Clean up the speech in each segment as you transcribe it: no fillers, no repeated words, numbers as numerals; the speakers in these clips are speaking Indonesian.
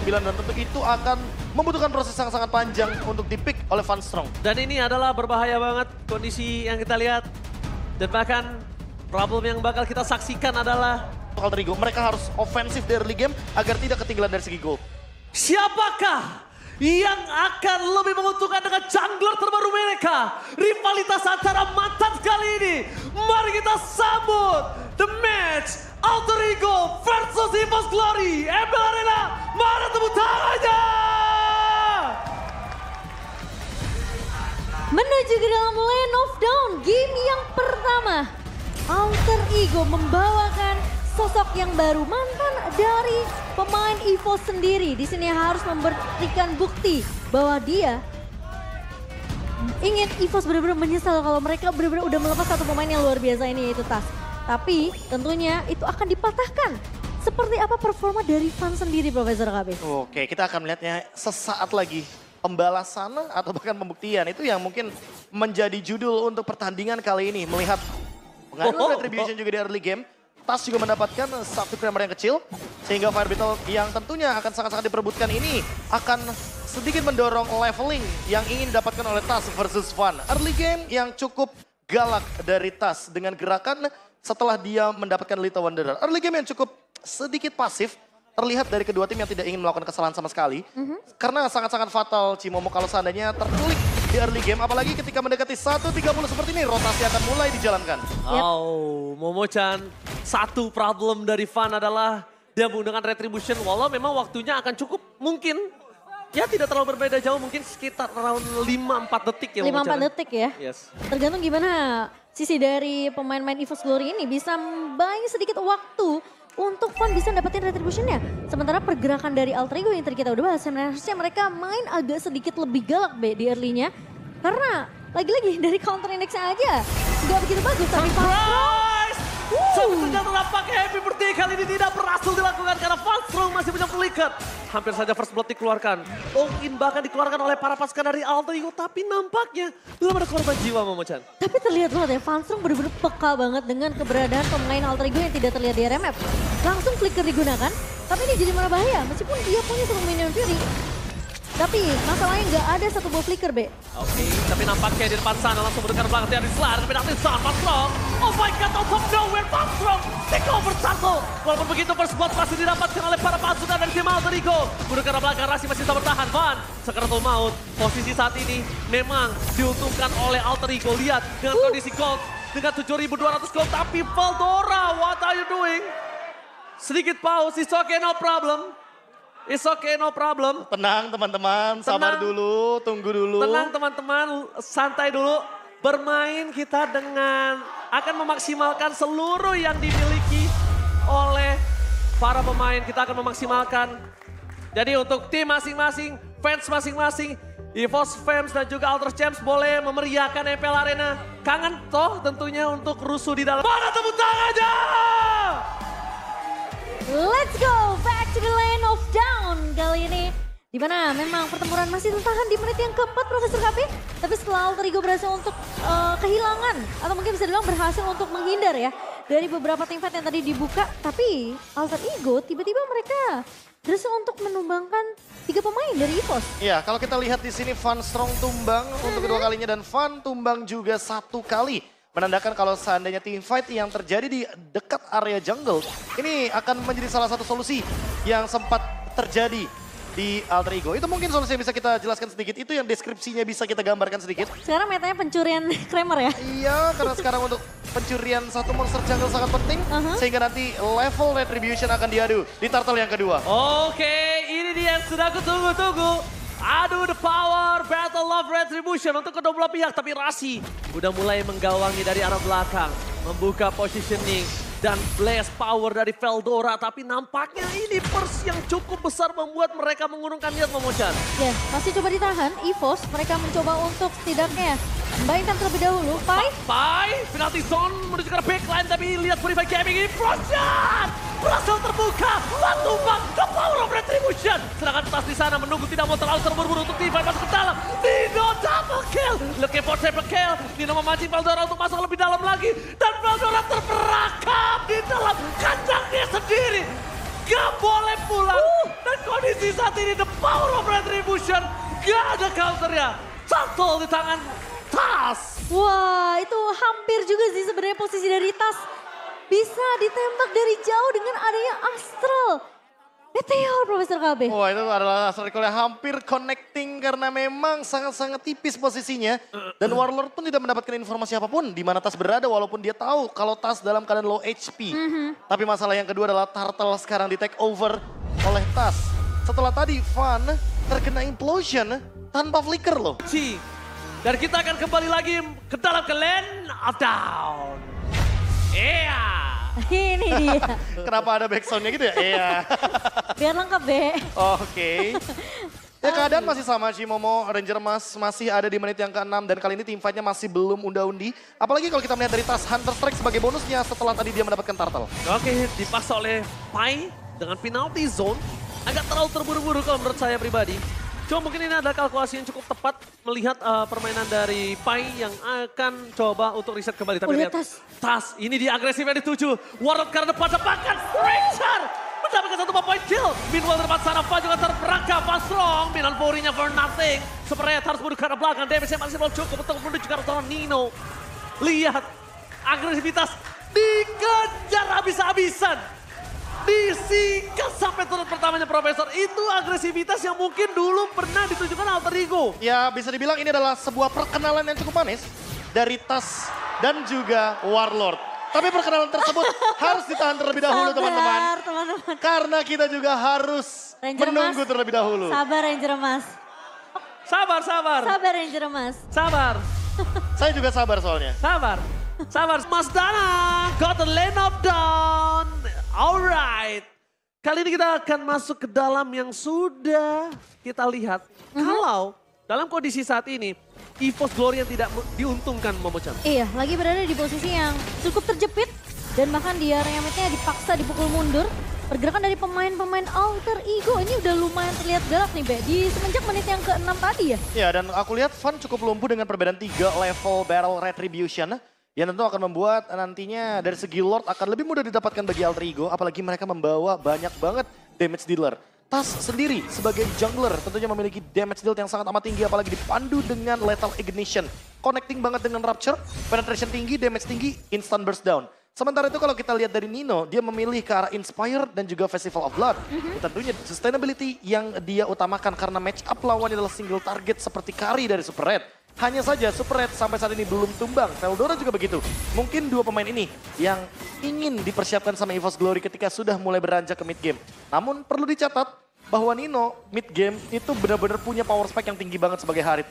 Dan tentu itu akan membutuhkan proses yang sangat panjang untuk di-pick oleh Van Strong. Dan ini adalah berbahaya banget kondisi yang kita lihat. Dan bahkan problem yang bakal kita saksikan adalah Alter Ego, mereka harus ofensif dari early game agar tidak ketinggalan dari segi gold. siapakah yang akan lebih menguntungkan dengan jungler terbaru mereka. Rivalitas antara mantan kali ini. Mari kita sambut the match Alter Ego versus EVOS Glory. ML Arena, mana tepuk tangannya? Menuju ke dalam Lane of Dawn, game yang pertama. Alter Ego membawakan sosok yang baru, mantan dari pemain EVOS sendiri. Di sini harus memberikan bukti bahwa dia ingin EVOS benar-benar menyesal kalau mereka benar-benar udah melepas satu pemain yang luar biasa ini, yaitu Tas. Tapi tentunya itu akan dipatahkan. Seperti apa performa dari Van sendiri, Profesor KB? Oke, kita akan melihatnya sesaat lagi. Pembalasan atau bahkan pembuktian itu yang mungkin menjadi judul untuk pertandingan kali ini. Melihat pengaruh retribution juga di early game. Tas juga mendapatkan satu Kramer yang kecil. Sehingga Fire Battle yang tentunya akan sangat-sangat diperebutkan ini akan sedikit mendorong leveling yang ingin didapatkan oleh Tas versus Van. Early game yang cukup galak dari Tas dengan gerakan setelah dia mendapatkan Little Wanderer. Early game yang cukup sedikit pasif. Terlihat dari kedua tim yang tidak ingin melakukan kesalahan sama sekali. Karena sangat-sangat fatal Cimomo kalau seandainya terculik di early game. Apalagi ketika mendekati 1.30 seperti ini, rotasi akan mulai dijalankan. Oh, Momo-chan, satu problem dari Van adalah dia menggunakan Retribution. Walau memang waktunya akan cukup mungkin. Ya tidak terlalu berbeda jauh, mungkin sekitar around 5-4 detik ya. 5-4 detik ya? Yes. Tergantung gimana sisi dari pemain-pemain EVOS Glory ini bisa membayar sedikit waktu untuk Van bisa dapetin retributionnya. Sementara pergerakan dari Alter Ego yang tadi kita udah bahas, sebenarnya mereka main agak sedikit lebih galak di early-nya. Karena lagi-lagi dari counter indexnya aja nggak begitu bagus. Tapi Surprise! Sebetulnya nampaknya happy birthday kali ini tidak berhasil dilakukan karena Van Strong masih punya flicker. Hampir saja first blood dikeluarkan. All-in bahkan dikeluarkan oleh para pasukan dari Alter Ego. Tapi nampaknya belum ada korban jiwa, Momo-chan. Tapi terlihat banget ya, Van Strong benar-benar peka banget dengan keberadaan pemain Alter Ego yang tidak terlihat di RMF. Langsung flicker digunakan, tapi ini jadi malah bahaya. Meskipun dia punya satu minion Fury. Tapi masalahnya nggak ada satu buah flicker, Be. Oke, tapi nampaknya di depan sana langsung mendengar belakang dari Slar. Tapi nanti Van Strong. Oh my God, out of nowhere Van Strong. Take over satu. Walaupun begitu first blood masih didapatkan oleh para pasukan dari tim Alter Ego. Mendengar belakang Rasi masih bisa bertahan. Van, Sekaratul Maut. Posisi saat ini memang diuntungkan oleh Alter Ego. Lihat dengan kondisi gold. Dengan 7.200 gold. Tapi Veldora, what are you doing? Sedikit pause, it's okay, no problem. It's okay, no problem. Tenang teman-teman, sabar dulu, tunggu dulu. Tenang teman-teman, santai dulu. Bermain kita dengan akan memaksimalkan seluruh yang dimiliki oleh para pemain. Kita akan memaksimalkan. Jadi untuk tim masing-masing, fans masing-masing, EVOS fans dan juga Alter Champs boleh memeriahkan MPL Arena. Kangen toh tentunya untuk rusuh di dalam. Mana tepuk tangannya? Let's go back to the Lane of Dawn kali ini. Dimana memang pertempuran masih tertahan di menit yang keempat, Profesor KP. Tapi setelah Alter Ego berhasil untuk kehilangan, atau mungkin bisa dibilang berhasil untuk menghindar ya. Dari beberapa teamfight yang tadi dibuka. Tapi Alter Ego tiba-tiba mereka berhasil untuk menumbangkan 3 pemain dari EVOS. Iya, kalau kita lihat di sini Van Strong tumbang untuk kedua kalinya. Dan Van tumbang juga 1 kali. Menandakan kalau seandainya team fight yang terjadi di dekat area jungle, ini akan menjadi salah satu solusi yang sempat terjadi di Alter Ego. Itu mungkin solusi yang bisa kita jelaskan sedikit, itu yang deskripsinya bisa kita gambarkan sedikit. Sekarang metanya pencurian Kramer ya? Iya, karena sekarang untuk pencurian satu monster jungle sangat penting, sehingga nanti level retribution akan diadu di turtle yang kedua. Oke, ini dia yang sudah aku tunggu-tunggu. Aduh, the power battle of retribution untuk kedua belah pihak. Tapi Rasi udah mulai menggawangi dari arah belakang. Membuka positioning dan blast power dari Veldora. Tapi nampaknya ini burst yang cukup besar membuat mereka mengurungkan niat, Momo-chan. Ya, masih coba ditahan. EVOS mereka mencoba untuk setidaknya membayangkan terlebih dahulu. Pai, penalty zone menuju ke backline. Tapi lihat Purify Gaming ini, Frost shot! Berhasil terbuka, tumbang, the power of retribution. Sedangkan Tas di sana menunggu tidak mau terlalu terburu-buru untuk Divine masuk ke dalam. Nino double kill, looking for triple kill. Nino memancing Veldora untuk masuk lebih dalam lagi. Dan Veldora terperangkap di dalam kandangnya sendiri. Gak boleh pulang. Dan kondisi saat ini the power of retribution. Gak ada counternya. Satu di tangan Tas. Wah, itu hampir juga sih sebenarnya posisi dari Tas. Bisa ditembak dari jauh dengan adanya Astral. Meteor, Profesor KB. Wah, itu adalah Astral Recall yang hampir connecting karena memang sangat-sangat tipis posisinya. Dan Warlord pun tidak mendapatkan informasi apapun di mana Tas berada walaupun dia tahu kalau Tas dalam keadaan low HP. Tapi masalah yang kedua adalah Turtle sekarang di take over oleh Tas. Setelah tadi Van terkena implosion tanpa flicker loh. Dan kita akan kembali lagi ke dalam ke Land of Down. Iya. Ini dia. Kenapa ada backsoundnya gitu ya? Iya. Biar lengkap, Be. Oke. Ya keadaan masih sama, Shimomo Ranger Mas masih ada di menit yang ke-6 dan kali ini teamfight-nya masih belum unda-undi. Apalagi kalau kita melihat dari Tas Hunter Strike sebagai bonusnya setelah tadi dia mendapatkan Turtle. Oke, dipaksa oleh Pai dengan penalty zone. Agak terlalu terburu-buru kalau menurut saya pribadi. Cuma mungkin ini adalah kalkulasi yang cukup tepat melihat permainan dari Pai yang akan coba untuk reset kembali. Tapi lihat Tas, ini dia agresifnya dituju. Warlord karena depan bahkan Richard mendapatkan satu point kill. Meanwhile di depan sana Fa juga terperangkap. Fa strong, Milan Furinya for nothing. Super Red harus mundur ke arah belakang. Damage-nya masih belum cukup untuk menuju ke arah seorang Nino. Lihat, agresivitas dikejar habis-habisan. Disingkat sampai turun pertamanya Profesor. Itu agresivitas yang mungkin dulu pernah ditunjukkan Alter Ego. Ya bisa dibilang ini adalah sebuah perkenalan yang cukup manis dari Tas dan juga Warlord. Tapi perkenalan tersebut harus ditahan terlebih dahulu teman-teman. Karena kita juga harus Ranger menunggu Mas. terlebih dahulu. Sabar Ranger Mas. Sabar. Sabar Ranger Mas. Sabar. Saya juga sabar soalnya. Sabar. Mas Danang, got the Land of Dawn. Alright. Kali ini kita akan masuk ke dalam yang sudah kita lihat. Kalau dalam kondisi saat ini, EVOS Glory yang tidak diuntungkan Momo-chan. Iya, lagi berada di posisi yang cukup terjepit. Dan bahkan dia Reyametnya dipaksa dipukul mundur. Pergerakan dari pemain-pemain Alter Ego ini udah lumayan terlihat galak nih, Be. Di semenjak menit yang ke-6 tadi ya. Ya dan aku lihat Van cukup lumpuh dengan perbedaan 3 level Barrel Retribution. Yang tentu akan membuat nantinya dari segi Lord akan lebih mudah didapatkan bagi Alter Ego. Apalagi mereka membawa banyak banget damage dealer. Tas sendiri sebagai jungler tentunya memiliki damage deal yang sangat amat tinggi. Apalagi dipandu dengan Lethal Ignition. Connecting banget dengan Rupture, penetration tinggi, damage tinggi, instant burst down. Sementara itu kalau kita lihat dari Nino, dia memilih ke arah Inspire dan juga Festival of Blood. Tentunya sustainability yang dia utamakan karena match up lawannya adalah single target seperti Kari dari Super Red. Hanya saja Super Red sampai saat ini belum tumbang. Veldora juga begitu. Mungkin dua pemain ini yang ingin dipersiapkan sama EVOS Glory ketika sudah mulai beranjak ke mid game. Namun perlu dicatat bahwa Nino mid game itu benar-benar punya power spike yang tinggi banget sebagai Harit.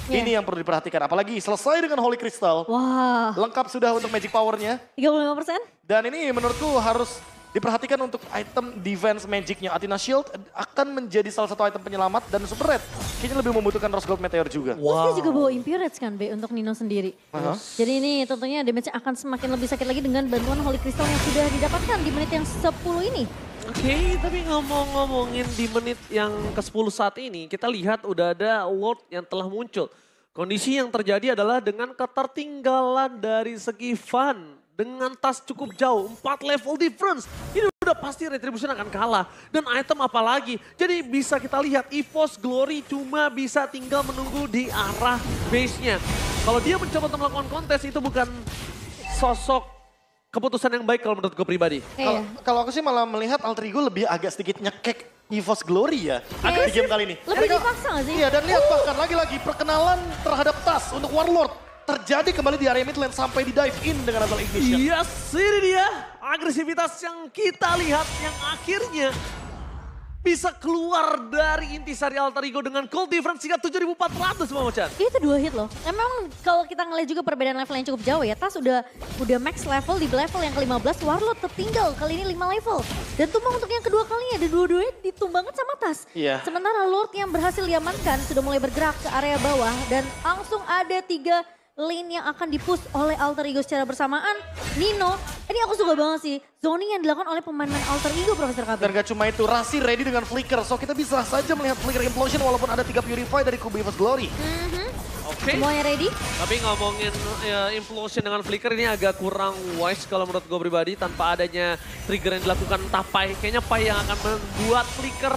Ini yang perlu diperhatikan. Apalagi selesai dengan Holy Crystal. Wah. Lengkap sudah untuk magic powernya. 35%? Dan ini menurutku harus diperhatikan untuk item defense magicnya. Athena Shield akan menjadi salah satu item penyelamat dan Super Red kayaknya lebih membutuhkan Rose Gold Meteor juga. Terus dia juga bawa Impurage kan, Be, untuk Nino sendiri. Jadi ini tentunya damage akan semakin lebih sakit lagi dengan bantuan Holy Crystal yang sudah didapatkan di menit yang 10 ini. Oke, tapi ngomongin di menit yang ke-10 saat ini, kita lihat udah ada Lord yang telah muncul. Kondisi yang terjadi adalah dengan ketertinggalan dari segi Van. Dengan Tas cukup jauh, 4 level difference. Ini udah pasti Retribution akan kalah. Dan item apalagi. Jadi bisa kita lihat EVOS Glory cuma bisa tinggal menunggu di arah base-nya. Kalau dia mencoba untuk melakukan kontes itu bukan sosok keputusan yang baik kalau menurut gue pribadi. Kalau aku sih malah melihat Alter Ego lebih agak sedikit nyekek EVOS Glory ya. Agak di game kali ini. Lebih dipaksa gak sih? Iya dan lihat bahkan lagi-lagi perkenalan terhadap Tas untuk Warlord. Terjadi kembali di area mid lane sampai di dive in dengan Lethal Ignition. Yes, ini dia agresivitas yang kita lihat yang akhirnya bisa keluar dari intisari Alter Ego dengan cold difference hingga 7.400 Momo-chan. Itu 2 hit loh. Memang kalau kita ngeliat juga perbedaan level yang cukup jauh ya. Tas udah max level di level yang ke-15. Warlord tertinggal kali ini 5 level. Dan tumbang untuk yang kedua kalinya. Dan dua-duanya ditumbangkan sama Tas. Iya. Sementara Lord yang berhasil diamankan sudah mulai bergerak ke area bawah. Dan langsung ada 3 lane yang akan dipush oleh Alter Ego secara bersamaan. Nino, ini aku suka banget sih. Zoning yang dilakukan oleh pemain-pemain Alter Ego, Profesor KB. Dan gak cuma itu, Rasi ready dengan Flicker. So kita bisa saja melihat Flicker Implosion walaupun ada 3 Purify dari kubu EVOS Glory. Oke. Semuanya ready? Tapi ngomongin Implosion dengan Flicker ini agak kurang wise kalau menurut gue pribadi. Tanpa adanya trigger yang dilakukan entah Pai. Kayaknya Pai yang akan membuat Flicker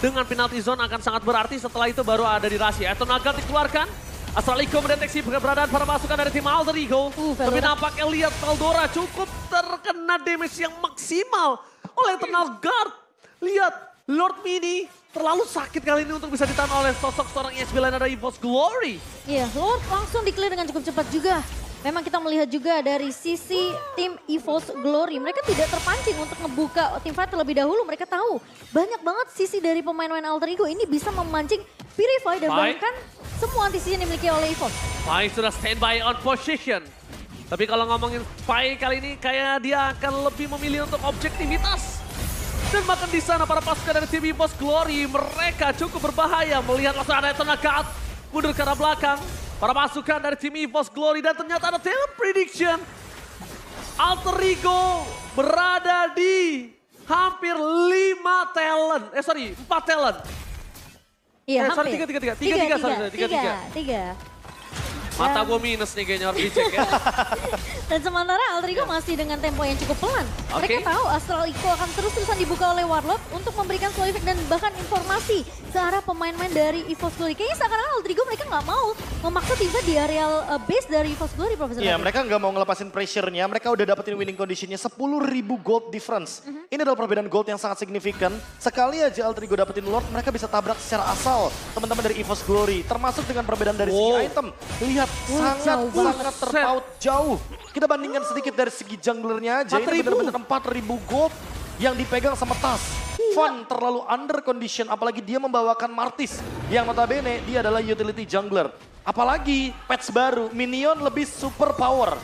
dengan penalty zone akan sangat berarti. Setelah itu baru ada di Rashi. Eton Nagat dikeluarkan. Astral Echo mendeteksi keberadaan para pasukan dari tim Alter Ego. Tapi nampaknya lihat Veldora cukup terkena damage yang maksimal oleh Eternal Guard. Lihat, Lord Mini terlalu sakit kali ini untuk bisa ditahan oleh sosok seorang ESP lain ada EVOS Glory. Iya, Lord langsung di-clear dengan cukup cepat juga. Memang kita melihat juga dari sisi tim EVOS Glory. Mereka tidak terpancing untuk ngebuka teamfight terlebih dahulu. Mereka tahu banyak banget sisi dari pemain-pemain Alter Ego ini bisa memancing Purify dan bahkan semua anti-season yang dimiliki oleh EVOS. Pai sudah standby on position. Tapi kalau ngomongin Pai kali ini kayak dia akan lebih memilih untuk objektivitas. Dan bahkan di sana para pasukan dari tim EVOS Glory mereka cukup berbahaya. Melihat langsung ada Eton Nagat mundur ke arah belakang. Para pasukan dari tim EVOS Glory dan ternyata ada talent prediction. Alter Ego berada di hampir 4 talent. Iya, hampir. Sorry, 3. Mata gue minus nih kayaknya harus dicek ya. Dan sementara Alter Ego masih dengan tempo yang cukup pelan. Mereka tahu Astral Echo akan terus-terusan dibuka oleh Warlord untuk memberikan slow effect dan bahkan informasi ke arah pemain-pemain dari EVOS Glory. Kayaknya seakan-akan Alter Ego mereka nggak mau memaksa tiba di areal base dari EVOS Glory, Profesor. Iya, mereka nggak mau ngelepasin pressure-nya. Mereka udah dapetin winning condition-nya 10.000 gold difference. Ini adalah perbedaan gold yang sangat signifikan. Sekali aja Alter Ego dapetin Lord, mereka bisa tabrak secara asal teman-teman dari EVOS Glory. Termasuk dengan perbedaan dari segi item. Lihat, sangat terpaut jauh. Kita bandingkan sedikit dari segi junglernya aja. Ini benar-benar 4.000 gold yang dipegang sama Tas. Fun terlalu under condition, apalagi dia membawakan Martis. Yang notabene dia adalah utility jungler. Apalagi patch baru, minion lebih super power.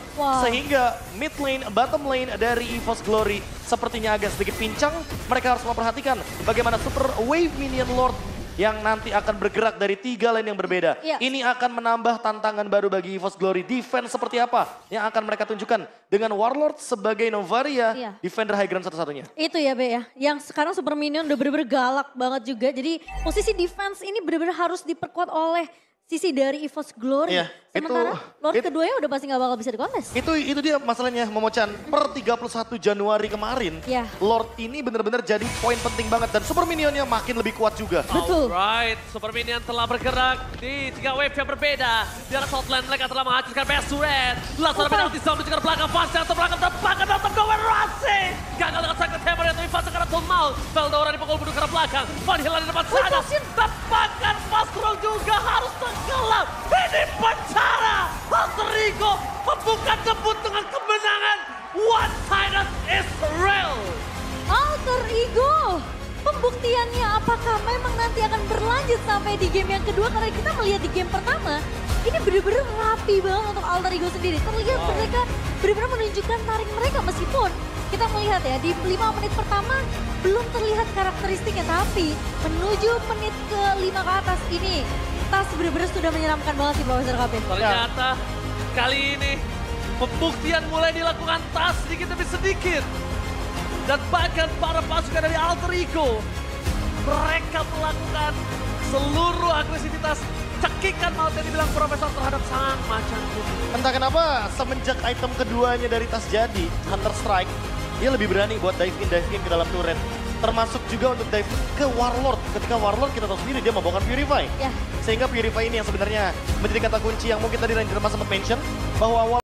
Sehingga mid lane, bottom lane dari EVOS Glory sepertinya agak sedikit pincang. Mereka harus memperhatikan bagaimana super wave minion Lord yang nanti akan bergerak dari 3 lane yang berbeda. Ini akan menambah tantangan baru bagi EVOS Glory. Defense seperti apa yang akan mereka tunjukkan dengan Warlord sebagai Novaria, defender high ground satu-satunya. Itu ya Be ya, yang sekarang Super Minion udah bener-bener galak banget juga. Jadi posisi defense ini bener-bener harus diperkuat oleh sisi dari EVOS Glory. Sementara Lord keduanya udah pasti gak bakal bisa dikontes. Itu dia masalahnya Momochan. Per 31 Januari kemarin, Lord ini benar-benar jadi poin penting banget. Dan Super Minionnya makin lebih kuat juga. Betul. Alright, Super Minion telah bergerak di 3 wave yang berbeda. Di arah top lane mereka telah menghancurkan Best Red. Langsung ada penalti zone menuju ke belakang. Fast yang terbelakang terbakar datang ke Rasi. Gagal dengan Sacred Hammer yang fase ke arah Tumal. Veldora dipukul mundur ke arah belakang. Van Hila di depan sana. Tepakan Fastron juga harus tenggelam. Ini pencara. Alter Ego membuka debut dengan kemenangan one-sided Israel. Alter Ego, pembuktiannya apakah memang nanti akan berlanjut sampai di game yang kedua? Karena kita melihat di game pertama, ini benar-benar rapi banget untuk Alter Ego sendiri. Terlihat mereka benar-benar menunjukkan tarik mereka meskipun kita melihat ya di 5 menit pertama belum terlihat karakteristiknya. Tapi menuju menit ke-5 ke atas ini, Tas benar-benar sudah menyeramkan banget sih Profesor KP. Ternyata kali ini pembuktian mulai dilakukan Tas sedikit demi sedikit. Dan bahkan para pasukan dari Alter Ego, mereka melakukan seluruh agresivitas cekikan maut yang dibilang Profesor terhadap sang macan putih. Entah kenapa semenjak item keduanya dari Tas jadi, Hunter Strike, dia lebih berani buat dive in ke dalam turret. Termasuk juga untuk dive ke Warlord. Ketika Warlord kita tahu sendiri dia membawakan Purify. Sehingga Purify ini yang sebenarnya menjadi kata kunci yang mungkin tadi Ranger sempat mention. Bahwa